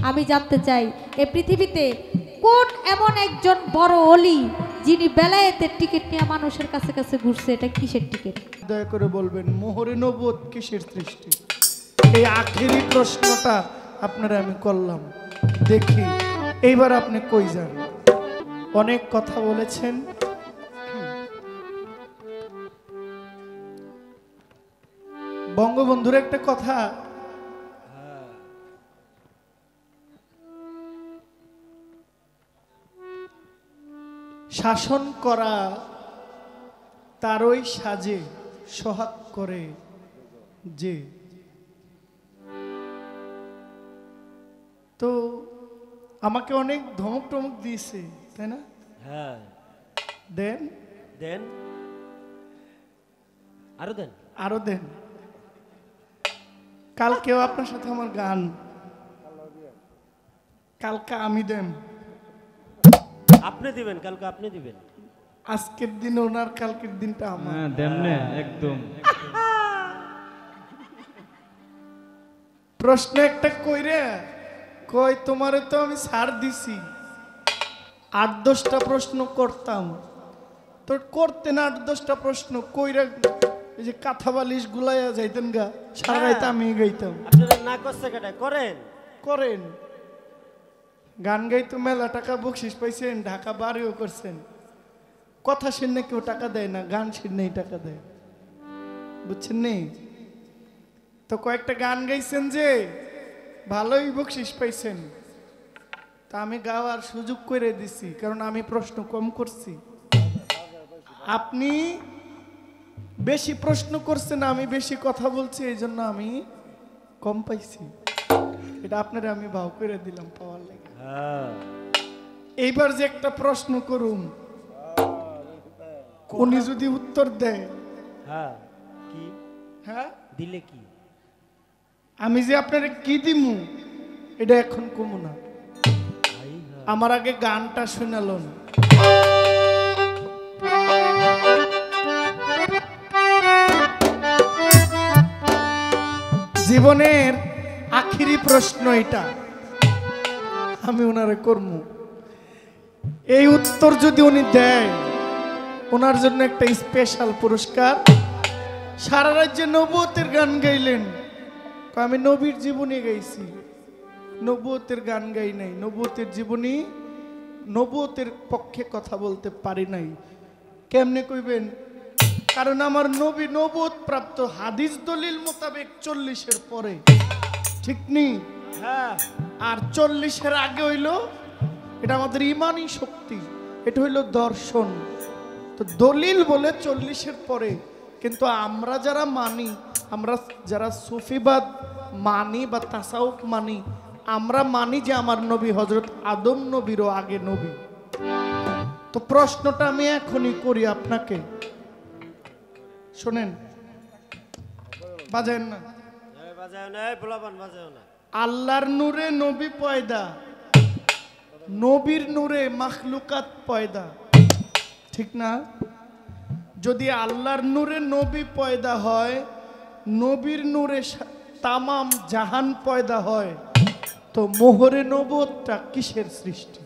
আমি জানতে চাই এই পৃথিবীতে কোন এমন একজন বড় অলি যিনি বেলায়েতের টিকিট নিয়ে মানুষের কাছে কাছে ঘুরছে? এটা কিসের টিকিট? দয়া করে বলবেন মোহরে নবুয়ত কিসের সৃষ্টি? এই আখেরি প্রশ্নটা আপনারা আমি করলাম। দেখি এইবার আপনি কই যান? অনেক কথা বলেছেন, বঙ্গবন্ধুর একটা কথা শাসন করা তারই সাজে সোহাগ করে যে। তো আমাকে অনেক ধমক টমক দিয়েছে, তাই না? হ্যাঁ, দেন দেন, আরো দেন, আরো দেন। কালকেও আপনার সাথে আমার গান, কালকে আমি দেন, আপনি দিবেন, কালকে আপনি দিবেন। আজকের দিন ওনার, কালকের দিনটা আমার। হ্যাঁ দেমনে একদম। প্রশ্ন একটা কইরে কই তোমারে তো আমি ছাড় দিছি, 8-10টা প্রশ্ন করতাম, তো করতেন 8-10টা প্রশ্ন কইরা এই যে কাঁথা বালিশ গুলাইয়া যাইতেন গা, সারা রাইতে আমি গাইতাম। আপনারা না করছে কেটে করেন, করেন গান গাইতো, মেলা টাকা বকশিস পাইছেন, ঢাকা বাড়িও করছেন। কথা শুনে কেউ টাকা দেয় না, গান শুনেই টাকা দেয়, বুঝছেন নেই? তো কয়েকটা গান গাইছেন যে ভালোই বকশিস পাইছেন, তা আমি গাওয়ার সুযোগ করে দিছি, কারণ আমি প্রশ্ন কম করছি। আপনি বেশি প্রশ্ন করছেন, আমি বেশি কথা বলছি, এই জন্য আমি কম পাইছি। এটা আপনারা আমি ভাও করে দিলাম পাওয়ার লাগে। এইবার যে একটা প্রশ্ন করুন, উনি যদি উত্তর দেয়, হ্যাঁ কি হ্যাঁ দিলে কি, আমি যে আপনারা কি দিমু এটা এখন কমু না। আমার আগে গানটা শুনালন। জীবনের আখিরি প্রশ্ন এটা, আমি ওনারে করবো। এই উত্তর যদি উনি দেয়, ওনার জন্য একটা স্পেশাল পুরস্কার। সারা রাজ্যে নবুয়তের গান গাইলেন, আমি নবীর জীবনী গাইছি, নবুয়তের গান গাই নাই, নবুয়তের জীবনী, নবুয়তের পক্ষে কথা বলতে পারি নাই। কেমনে কইবেন? কারণ আমার নবী নবুয়ত প্রাপ্ত হাদিস দলিল মোতাবেক 40-এর পরে, ঠিক নেই? হ্যাঁ, আর 40-এর আগে হইল, এটা আমাদের ইমানি শক্তি, এটা হইল দর্শন। তো দলিল বলে 40-এর পরে, কিন্তু আমরা যারা মানি, আমরা যারা সুফিবাদ মানি বা তাসাউফ মানি, আমরা মানি যে আমার নবী হযরত আদম নবীরও আগে নবী। তো প্রশ্নটা আমি এখনই করি আপনাকে, শোনেন, বাজায়েন না, বাজাও না, পোলাপান বাজাও না। আল্লাহর নূরে নবী পয়দা, নবীর নূরে মাখলুকাত পয়দা, ঠিক না? যদি আল্লাহর নূরে নবী পয়দা হয়, নবীর নূরে তামাম জাহান পয়দা হয়, তো মোহরে নবুয়তটা কিসের সৃষ্টি?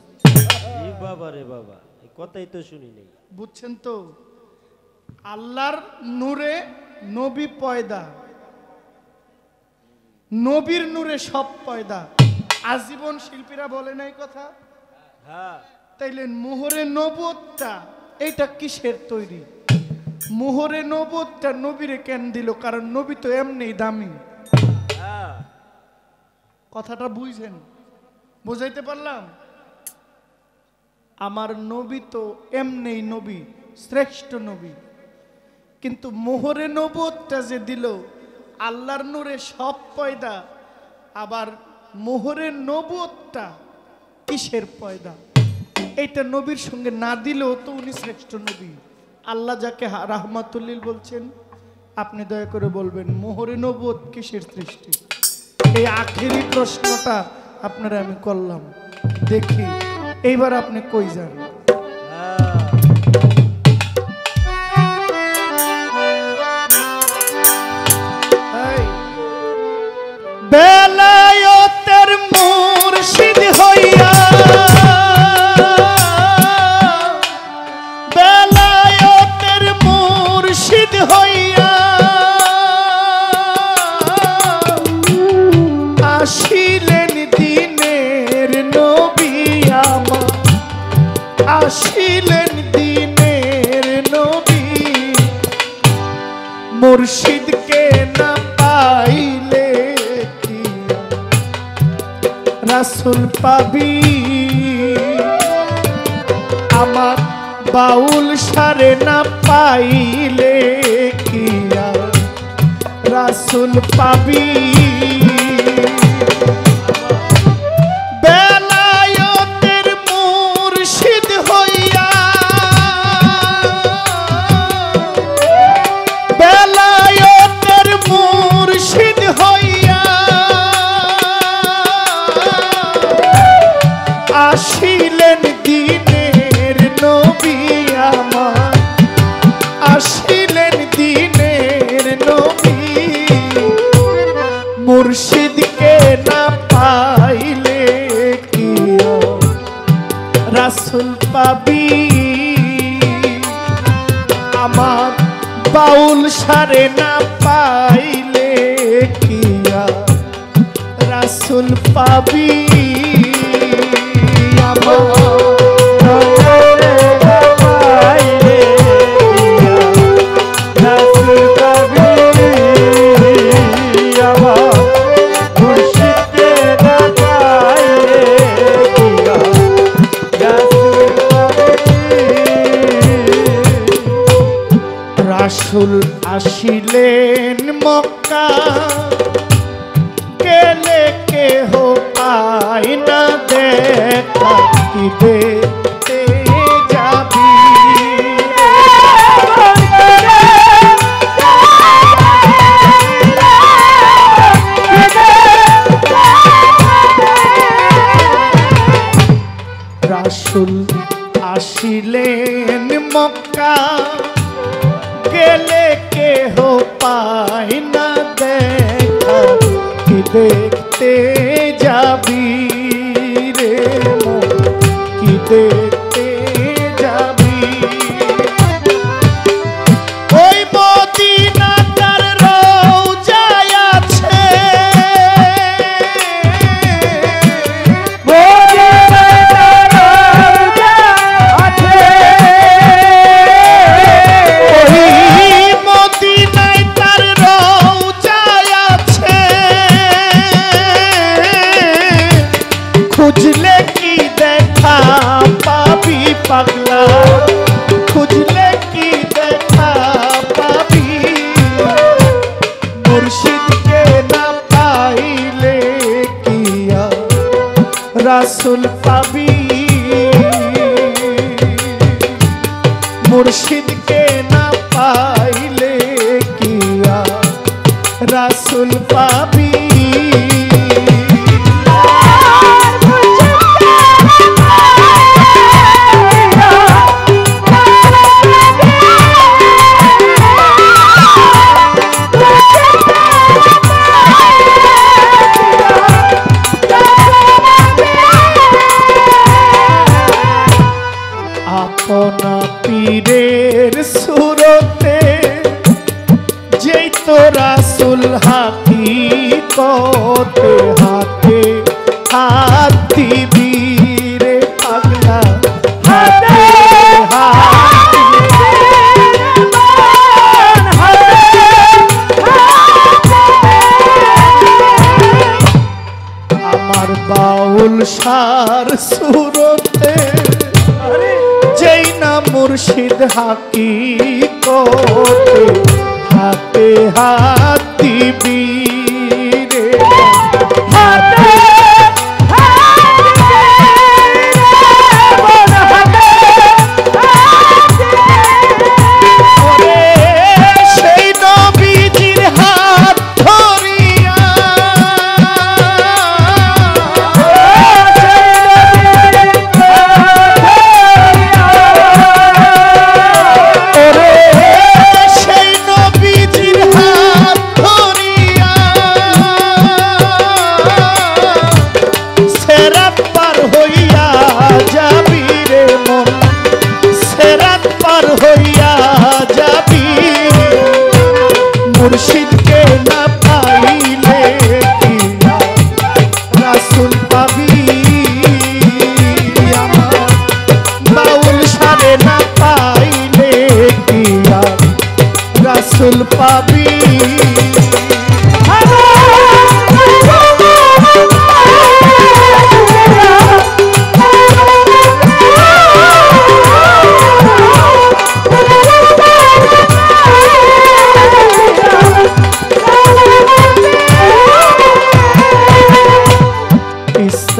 এই বাবা রে বাবা, এই কথাই তো শুনি নাই। বুঝছেন তো? আল্লাহর নূরে নবী পয়দা, নবীর নূরে সব পয়দা। আজীবন শিল্পীরা বলে নাই কথা? হ্যাঁ, তাইলে মোহরে নবুয়তটা এটা কিসের তৈরি? মোহরে নবুয়তটা নবীরে কেন দিল? কারণ নবী তো এমনি দামি। হ্যাঁ, কথাটা বুঝছেন? বুঝাইতে পারলাম? আমার নবী তো এমনি নবী, শ্রেষ্ঠ নবী, কিন্তু মোহরে নবুয়তটা যে দিল, আল্লাহর নূরে সব পয়দা, আবার মোহরে নবুয়তটা কিসের পয়দা? এইটা নবীর সঙ্গে না দিলেও তো উনি শ্রেষ্ঠ নবী। আল্লাহ যাকে রাহমাতুল্লিল বলছেন, আপনি দয়া করে বলবেন মোহরে নবুয়ত কিসের সৃষ্টি? এই আখেরি প্রশ্নটা আপনারা আমি করলাম। দেখি এইবার আপনি কই যান? বেলায়েতের রাসূল পাবি আমার বাউল সারে না পাইলে কি আর রাসূল পাবি বেলায়েতের মুর্শিদ হইয়া বেলায়েতের মুর্শিদ হইয়া আসিলেন দিনের নবী আমার আসিলেন দিনের নবী মুর্শিদকে না পাইলে কি রাসূল পাবি আমার বাউল সারে না পাইলে কি রাসূল পাবি রাসূল আসিলেন মক্কা গেলে কেহ পায় না দেখা কি দেখতে যাবি রাসূল আসিলেন মক্কা গেলে কেহ পায় না দেখা কি দেখতে যাবি রে কি দেখতে যাবি ওই মদিনার রওজায় আছে খুঁজলে কি দেখা পাবি পাগলা খুঁজলে কি দেখা পাবি মুর্শিদকে না পাইলে কি রাসূল পাবি মুর্শিদকে না পাইলে কি রাসূল পাবি আপনা পীরের সুরতে যেই তো রাসূল হাকিকতে হাতে হাত দিবি রে পাগলা হাতে হাত আমার বাউল সার সুরতে যেই না মুর্শিদ হাকিকতে হাতে হাত দিবি রে হাতে সেই নবীজির হাত ধরিয়া মুর্শিদকে না পাইলে কি রাসূল পাবি আমার বাউল সারে না পাইলে কি রাসূল পাবি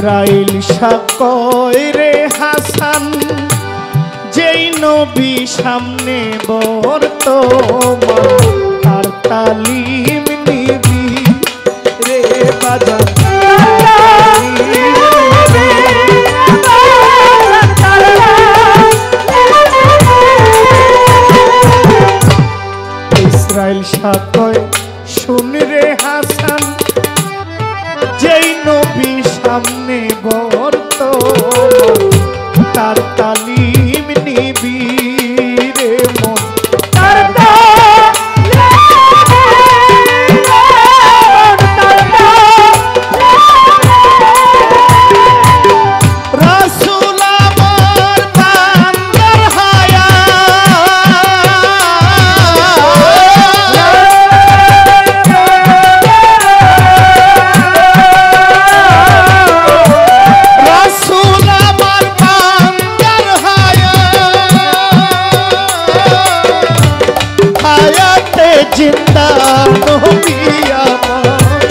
ইসরাইল সাকয় রে হাসান যেই নবী সামনে বর্তমান তার তালিম নিবি রে বাজান ইসরাইল সাকয় শুন রে হাসান যেই নবী সামনে বর্তমান তার তালিম নিবি রে মন রাসূল আমার বান্দার হায়া রাসূল আমার বান্দার হায়া হায়াতে জিন্দা নবী আমার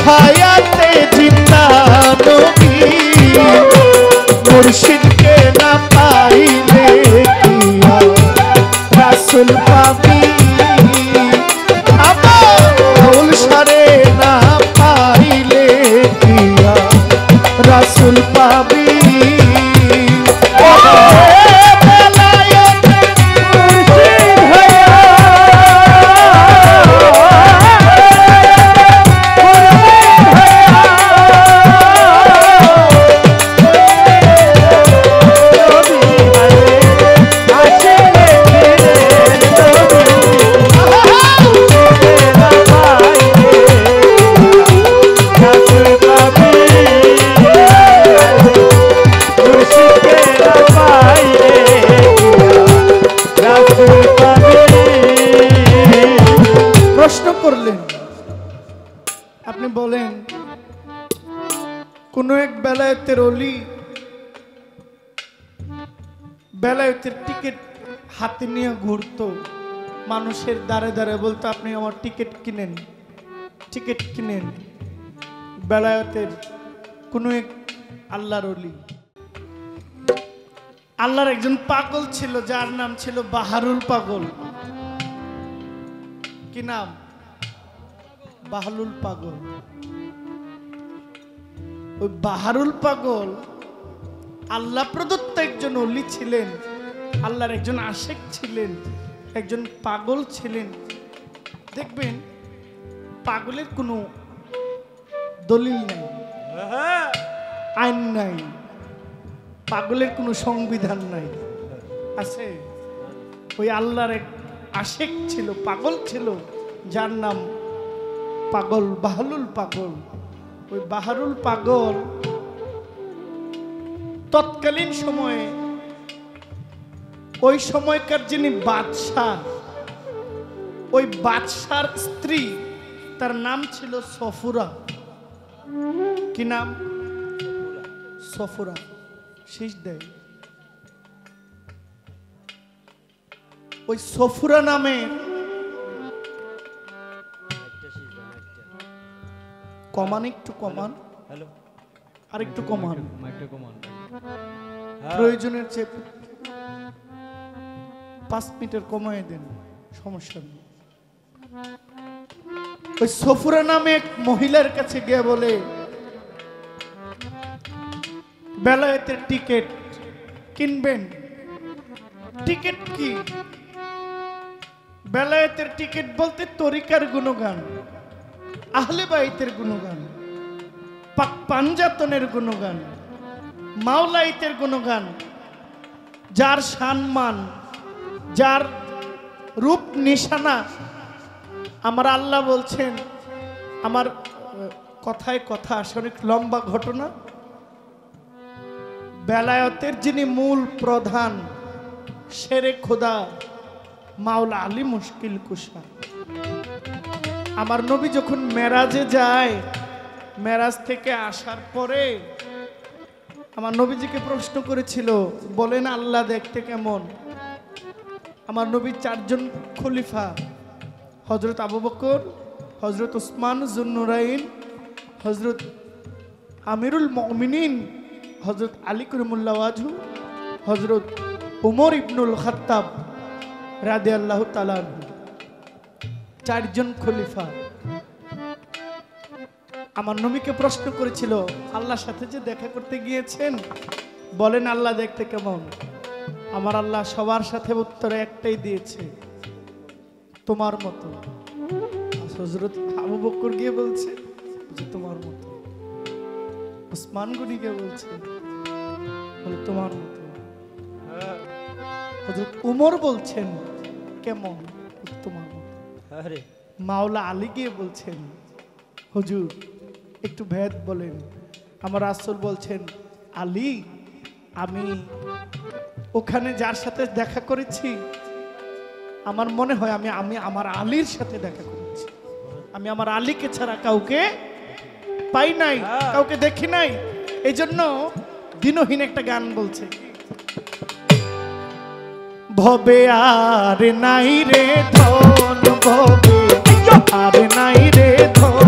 হায়াতে জিন্দা নবী মুর্শিদকে না পাইলে কিয়া রাসূল পাবি আমল সারে না পাইলে কিয়া রাসূল পাবি প্রশ্ন করলেন আপনি বলেন কোন এক বেলায়েতের অলি বেলায়েতের টিকিট হাতে নিয়ে ঘুরতো মানুষের দ্বারে দ্বারে বলতো আপনি আমার টিকিট কিনেন বেলায়েতের কোন এক আল্লাহর অলি আল্লাহর একজন পাগল ছিল যার নাম ছিল বাহারুল পাগল কি নাম বাহারুল পাগল ওই বাহারুল পাগল আল্লাহ প্রদত্ত একজন অলি ছিলেন আল্লাহর একজন আশেক ছিলেন একজন পাগল ছিলেন দেখবেন পাগলের কোনো দলিল নাই আইন নাই পাগলের কোনো সংবিধান নাই আছে ওই আল্লাহর এক আশেক ছিল পাগল ছিল যার নাম পাগল বাহারুল পাগল ওই বাহারুল পাগল তৎকালীন সময়ে ওই সময়কার যিনি বাদশাহ ওই বাদশার স্ত্রী তার নাম ছিল সফুরা কি নাম সফুরা শেষ দেয় ওই সফুরা নামে কমান একটু কমান হ্যালো আর একটু কমান হ্যাঁ। প্রয়োজনের চেয়ে 5 মিটার কমায় দেন সমস্যা নেই ওই সফুরা নামে এক মহিলার কাছে গিয়ে বলে বেলায়েতের টিকিট কিনবেন টিকিট কি বেলায়েতের টিকিট বলতে তরিকার গুণগান আহলে বাইতের গুণগান পাক পাঞ্জাতনের গুণগান মাওলাইতের গুণগান যার সম্মান যার রূপ নিশানা আমার আল্লাহ বলছেন আমার কথায় কথা আসে অনেক লম্বা ঘটনা বেলায়েতের যিনি মূল প্রধান শেরে খোদা মাওলা আলী মুশকিল কুশা আমার নবী যখন মেরাজে যায় মেরাজ থেকে আসার পরে আমার নবীজিকে প্রশ্ন করেছিল বলেন আল্লাহ দেখতে কেমন আমার নবীর 4 জন খলিফা হযরত আবু বকর হযরত উসমান যুন্নুরাইন হযরত আমিরুল মুমিনিন হযরত আলী করিমুল্লাহ ওয়াজহু, হযরত উমর ইবনুল খাত্তাব রাদিয়াল্লাহু তাআলা আনহু, চারজন খলিফা আমার নবীকে প্রশ্ন করেছিল, আল্লাহর সাথে যে দেখা করতে গিয়েছেন, বলেন আল্লাহ দেখতে কেমন? আমার আল্লাহ সবার সাথে উত্তরে একটাই দিয়েছে, তোমার মতো। হযরত আবু বকর গিয়ে বলছে যে তোমার মতো, ওসমান গনি গিয়ে বলছে বলে তোমার মতো, হযরত উমর বলছেন কেমন? তোমার মতো। আরে মাওলা আলী গিয়ে বলছেন, হুজুর একটু ভেদ বলেন। আমার রাসূল বলছেন, আলী আমি ওখানে যার সাথে দেখা করেছি, আমার মনে হয় আমি আমি আমার আলীর সাথে দেখা করেছি। আমি আমার আলীকে ছাড়া কাউকে পাই নাই, কাউকে দেখি নাই। এই জন্য দিনহীন একটা গান বলছে, ভবে আর নাই রে ধন, ভবে আর নাই রে ধন,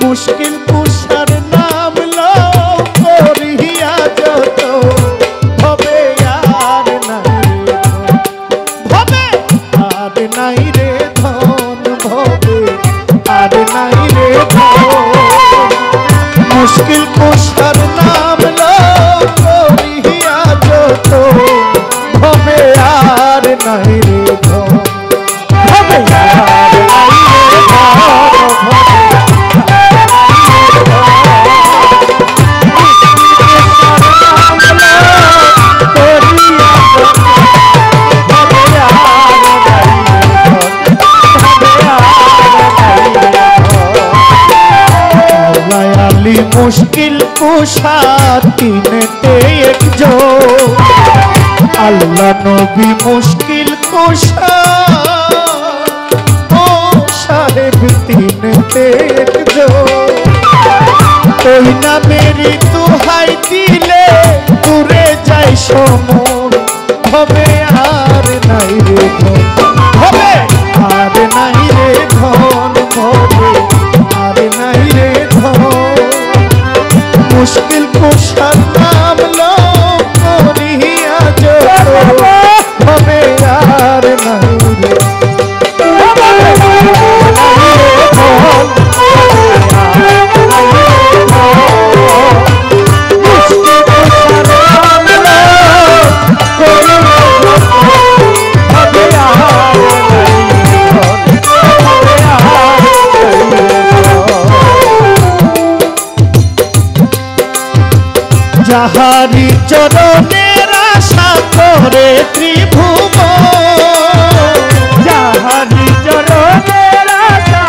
মুশকিল কুশার নাম লো করিয়া যত, ভবে আর নাই রে ধন, ভবে আর নাই রে ধন, ভবে আর নাই রে ধন, মুশকিল কুশার নাম লো করিয়া যত, ভবে আর নাই রে ধন, ভবে আর নাই রে মুশকিল কুশা তিনটে একজো, আল্লাহ নবী মুশকিল কুশা, ও সাহেব তিনটে একজো, ওই না মেরি দুহাই দিলে দূরে যাই সমন, হবে আর নাই রে ধন, হবে আর নাই রে ধন, হবে আর নাই রে ধন, মুশকিল কুশার নাম লো করিয়া যত, হবে আর নাই রে যাহারি চরণের আশা করে ত্রিভুবন, যাহারি চরণের আশা,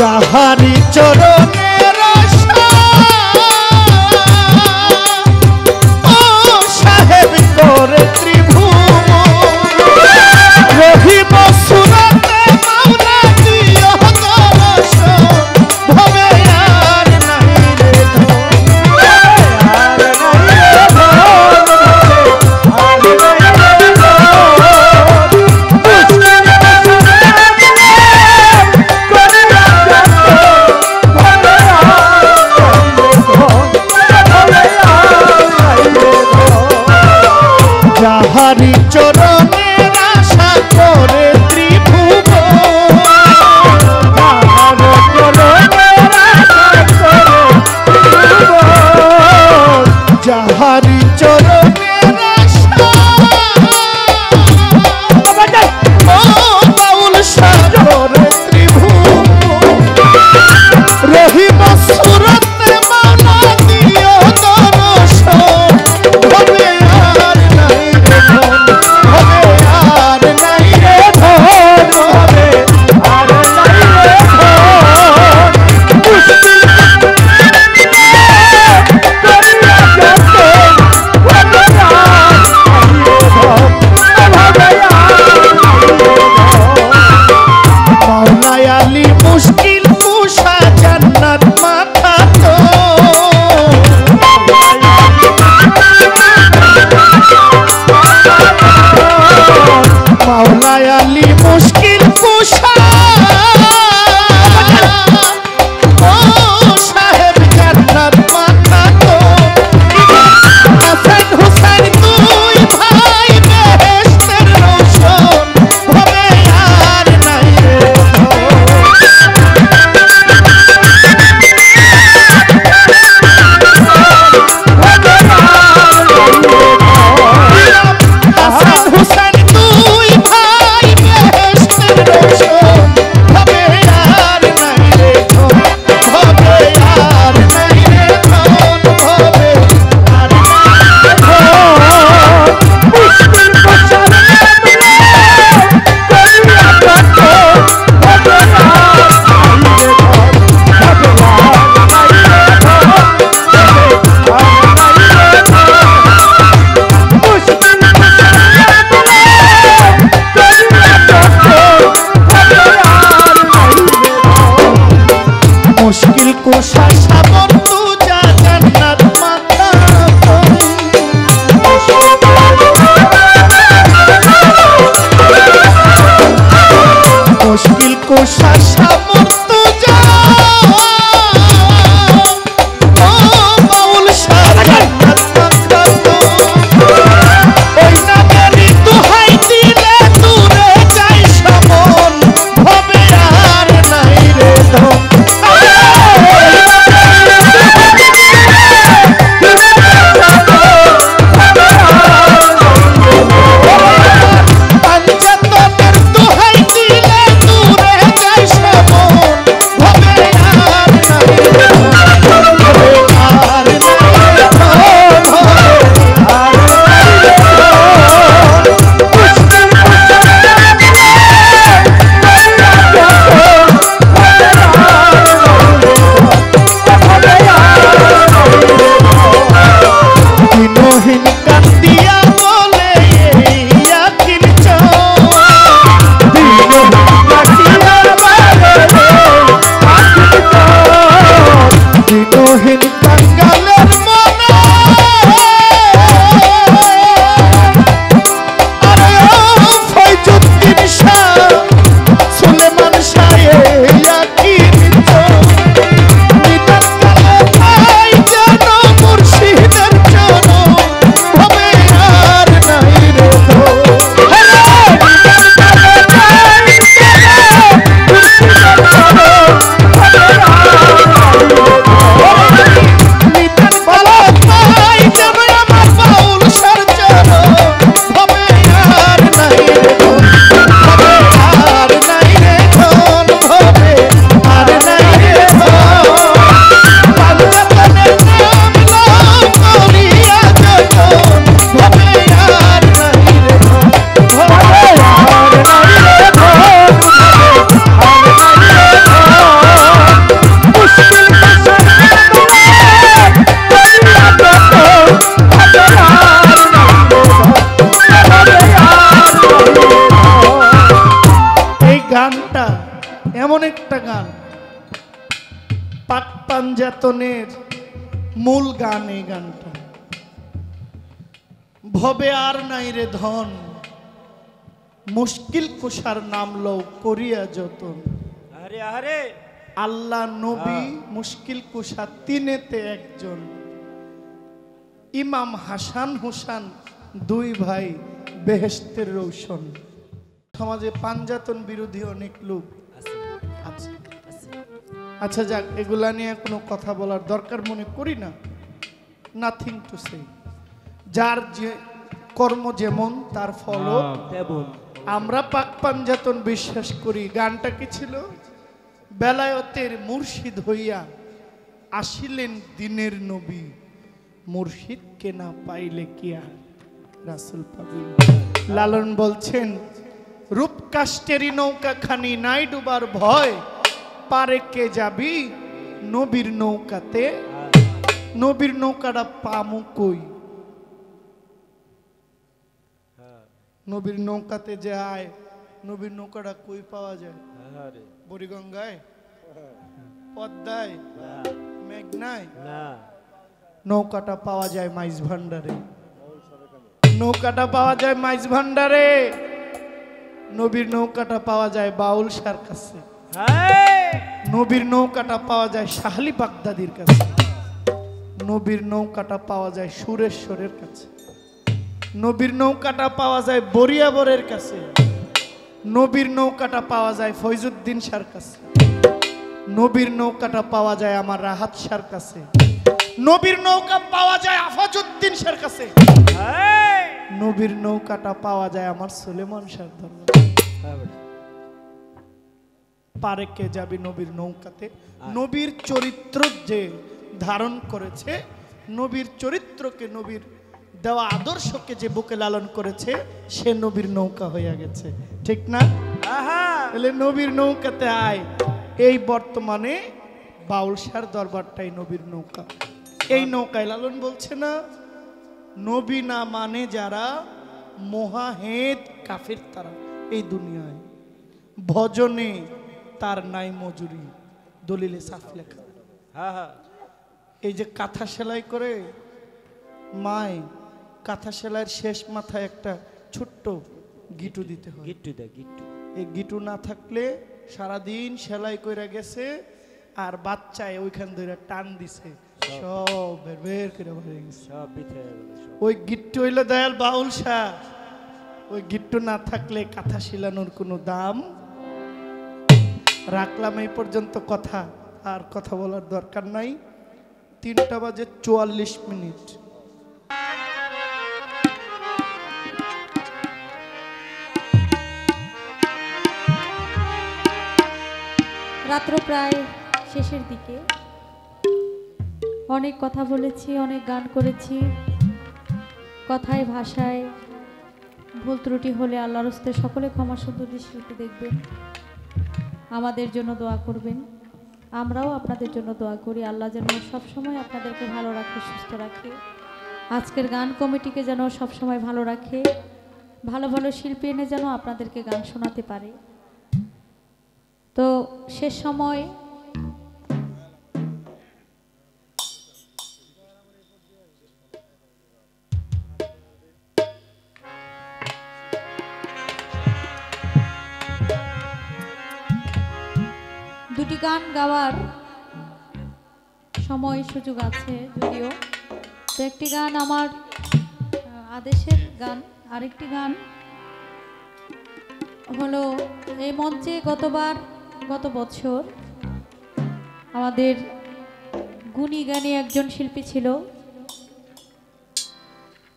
যাহারি চরণের আশা, ও সাহেব করে ত্রিভুবন, রহিব সুরতে মাওলা দিও দর্শন, ভবে আর নাই রে ধন, আর নাই রে ধন, আর নাই রে ধন, মুশকিল কুশা সাবর তু যা জান্নাত মাতা মুশকিল কুশা সাবর তু যা ও বাউল শাহ জান্নাত মাতা ওই নামেরই দোহাই দিলে দূরে যাই সমন হবে আর নাই রে ধন পাঞ্জাতনের দোহাই দিলে দূরে যাই সমন হবে আর নাই রে ধন হবে আর নাই রে ধন আর দিনহীন কান্দিয়া বলে ইয়াকিন দিনহীন কান্দিয়া বলে দিনহীন কাঙ্গালের মনে আরে ও ফয়জুদ্দিন শাহ সুলেমান শাহ ইয়াকিন নিতান কালে ভাই যেন মুর্শিদের চরণ হবে আর নাই রে ধন নিতান কালে ভাই যেন মুর্শিদের চরণ হবে আর নাই রে ধন নিতান কালে ভাই যেন আমার বাউল শাহর চরণ হবে আর নাই রে ধন হবে আর নাই রে ধন হবে আর নাই রে ধন পাঞ্জাতনের নাম লাও করিয়া যখন হবে আর নাই রে ধন হবে আর নাই রে ধন হবে আর নাই রে ধন মুশকিল কুশা করিয়া যখন হবে আর নাই রে ধন হবে আর নাই রে ধন। এই গানটা এমন একটা গান পাক পাঞ্জাতনের মূল গান এই গানটা ভবে আর নাই রে ধন মুশকিল কুশার নাম লও করিয়া যতন আরে আরে আল্লাহ নবী মুশকিল কুশা তিনেতে একজন ইমাম হাসান হুসান দুই ভাই বেহেশতের রৌশন সমাজে পাঞ্জাতন বিরোধী অনেক লোক আছে আচ্ছা যাক এগুলা নিয়ে কোনো কথা বলার দরকার মনে করি না নাথিং টু সে যার যে কর্ম যেমন তার ফল তেমন আমরা পাক পাঞ্জাতন বিশ্বাস করি গানটা কি ছিল বেলায়েতের মুর্শিদ হইয়া আসিলেন দিনের নবী মুর্শিদকে না পাইলে কি আর রাসূল পাবি লালন বলছেন রূপ কাষ্টেরি নৌকা খানি নাই ডুবার ভয় পারে কে যাবি নবীর নৌকাতে নবীর নৌকাটা পামু কই নবীর নৌকাতে যায় নবীর নৌকাটা কই পাওয়া যায় আরে বুড়িগঙ্গায় পদ্মায় মেঘনায় না নৌকাটা পাওয়া যায় মাইজ ভান্ডারে নৌকাটা পাওয়া যায় মাইজ ভান্ডারে নবীর নৌকাটা পাওয়া যায় বাউল শাহর কাছে নবীর নৌকাটা পাওয়া যায় শাহলি বাগদাদির কাছে নবীর নৌকাটা পাওয়া যায় সুরেশ্বরের কাছে নবীর নৌকাটা পাওয়া যায় বরিয়াবরের কাছে নবীর নৌকাটা পাওয়া যায় ফয়জুদ্দিন শাহর কাছে নবীর নৌকাটা পাওয়া যায় আমার রাহাত শাহর কাছে নবীর নৌকা পাওয়া যায় আফাজউদ্দিন শাহর কাছে নবীর নৌকাটা পাওয়া যায় আমার সুলেমান শাহর দরবারে পারে কে যাবি নবীর নৌকাতে নবীর চরিত্র যে ধারণ করেছে নবীর চরিত্রকে নবীর দেওয়া আদর্শকে যে বুকে লালন করেছে সে নবীর নৌকা হয়ে গেছে ঠিক না তাহলে নবীর নৌকাতে আয় এই বর্তমানে বাউল শাহর দরবারটাই নবীর নৌকা এই নৌকায় লালন বলছে না নবী না মানে যারা মোহাহেদ কাফির তারা এই দুনিয়ায় ভজনে তার নাই মজুরি দলিলে সাফ লেখা হ্যাঁ হ্যাঁ এই যে কাঁথা সেলাই করে মায় কাঁথা সেলাইয়ের শেষ মাথায় একটা ছোট্ট গিটু দিতে হয়। গিট্টু দে গিট্টু। এই গিটু না থাকলে সারাদিন সেলাই কইরা গেছে আর বাচ্চায় ওইখান ধরে টান দিছে, সব বের বের করে বেরিয়ে গেছে। সব বিথে গেল সব। ওই গিট্টু হইলো দয়াল বাউল শাহ। ওই গিট্টু না থাকলে কাঁথা শিলানোর কোনো দাম। রাখলাম এই পর্যন্ত কথা, আর কথা বলার দরকার নাই। 3টা বাজে 44 মিনিট। রাত্র প্রায় শেষের দিকে। অনেক কথা বলেছি, অনেক গান করেছি। কথায় ভাষায় ভুল ত্রুটি হলে আল্লাহর হস্তে সকলে ক্ষমা সুন্দর দৃষ্টিতে দেখবেন, আমাদের জন্য দোয়া করবেন। আমরাও আপনাদের জন্য দোয়া করি, আল্লাহ যেন সবসময় আপনাদেরকে ভালো রাখে, সুস্থ রাখে। আজকের গান কমিটিকে যেন সবসময় ভালো রাখে, ভালো ভালো শিল্পী এনে যেন আপনাদেরকে গান শোনাতে পারে। তো শেষ সময় দুটি গান গাওয়ার সময় সুযোগ আছে যদিও। তো একটি গান আমার আদেশের গান, আরেকটি গান হলো এই মঞ্চে গত বছর আমাদের গুণী গানী একজন শিল্পী ছিল,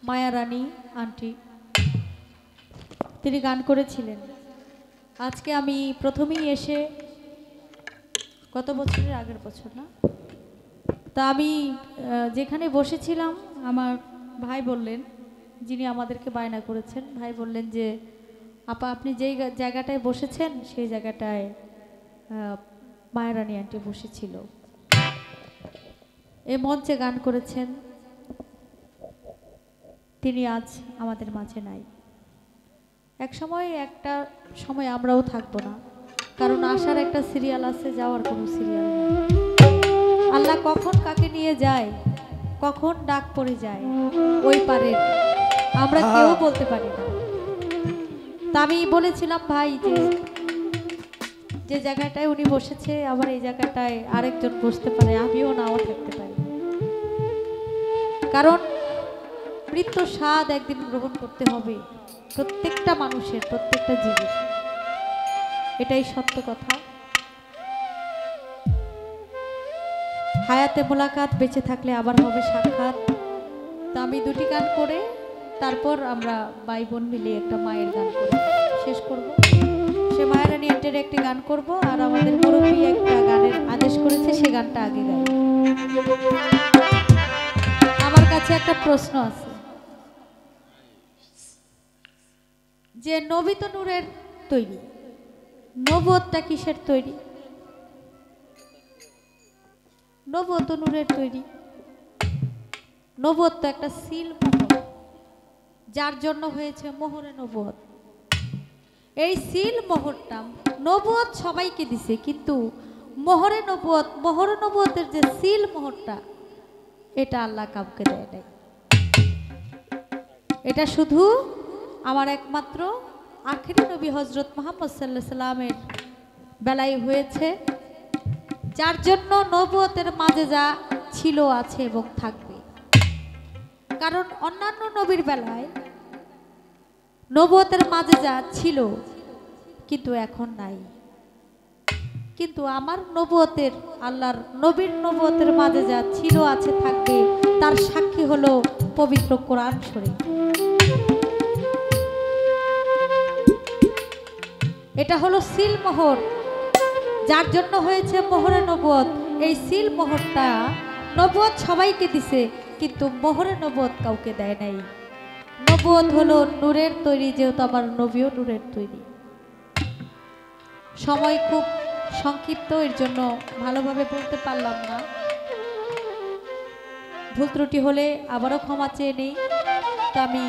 মায়া রানী আন্টি, তিনি গান করেছিলেন। আজকে আমি প্রথমেই এসে গত বছরের আগের বছর না, তা আমি যেখানে বসেছিলাম আমার ভাই বললেন, যিনি আমাদেরকে বায়না করেছেন, ভাই বললেন যে আপা আপনি যেই জায়গাটায় বসেছেন সেই জায়গাটায় মায়া রানী আন্টি বসেছিল, এই মঞ্চে গান করেছেন, তিনি আজ আমাদের মাঝে নাই। একটা সময় আমরাও থাকবো না, কারণ আসার একটা সিরিয়াল আছে, যাওয়ার কোনো সিরিয়াল নেই। আল্লাহ কখন কাকে নিয়ে যায়, কখন ডাক পড়ে যায় ওই পারে আমরা কেউ বলতে পারি না। তা আমি বলেছিলাম ভাই যে জায়গাটায় উনি বসেছে আবার এই জায়গাটায় আরেকজন বসতে পারে, আমিও নাও থাকতে পারি, কারণ মৃত্যু স্বাদ একদিন গ্রহণ করতে হবে প্রত্যেকটা মানুষের, প্রত্যেকটা জীবের, এটাই সত্য কথা। হায়াতে মোলাকাত, বেঁচে থাকলে আবার হবে সাক্ষাৎ। তা আমি দুটি গান করে তারপর আমরা ভাই বোন মিলে একটা মায়ের গান করে শেষ করব। সে মায়ের রানী আন্টির একটি গান করব, আর আমাদের মুরব্বী একটা গানের আদেশ করেছে, সে গানটা আগে গাই। আমার কাছে একটা প্রশ্ন আছে যে নবী তো নূরের তৈরি, নবুয়তটা কিসের তৈরি? নবুয়ত নূরের তৈরি। নবুয়ত তো একটা সিল মোহর, যার জন্য হয়েছে মোহরে নবুয়ত। এই সিল মোহরটা নবুয়ত সবাইকে দিছে, কিন্তু মোহরে নবুয়তের যে সিল মোহরটা, এটা আল্লাহ কাউকে দেয় নাই। এটা শুধু আমার একমাত্র আখেরি নবী হযরত মুহাম্মদ সাল্লাল্লাহু আলাইহি সাল্লামের বেলায় হয়েছে, যার জন্য নবুয়তের মাঝে যা ছিল, আছে এবং থাকবে। কারণ অন্যান্য নবীর বেলায় নবুয়তের মাঝে যা ছিল কিন্তু এখন নাই, কিন্তু আমার নবুয়তের, আল্লাহর নবীর নবুয়তের মাঝে যা ছিল, আছে, থাকবে, তার সাক্ষী হলো পবিত্র কোরআন শরীফ। এটা হলো সিল মোহর, যার জন্য হয়েছে মোহরে নবুয়ত। এই সিল মোহরটা নবুয়ত সবাইকে দিছে, কিন্তু মোহরে নবুয়ত কাউকে দেয় নাই। নবুয়ত হলো নূরের তৈরি, যেহেতু আমার নবীও নূরের তৈরি। সময় খুব সংক্ষিপ্ত, এর জন্য ভালোভাবে বলতে পারলাম না। ভুল ত্রুটি হলে আবারও ক্ষমা চেয়ে নেই। তো আমি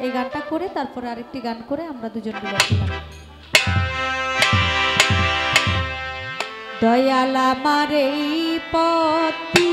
এই গানটা করে তারপরে আরেকটি গান করে আমরা দুজন মিলে গান। দয়াল আমার এই পতি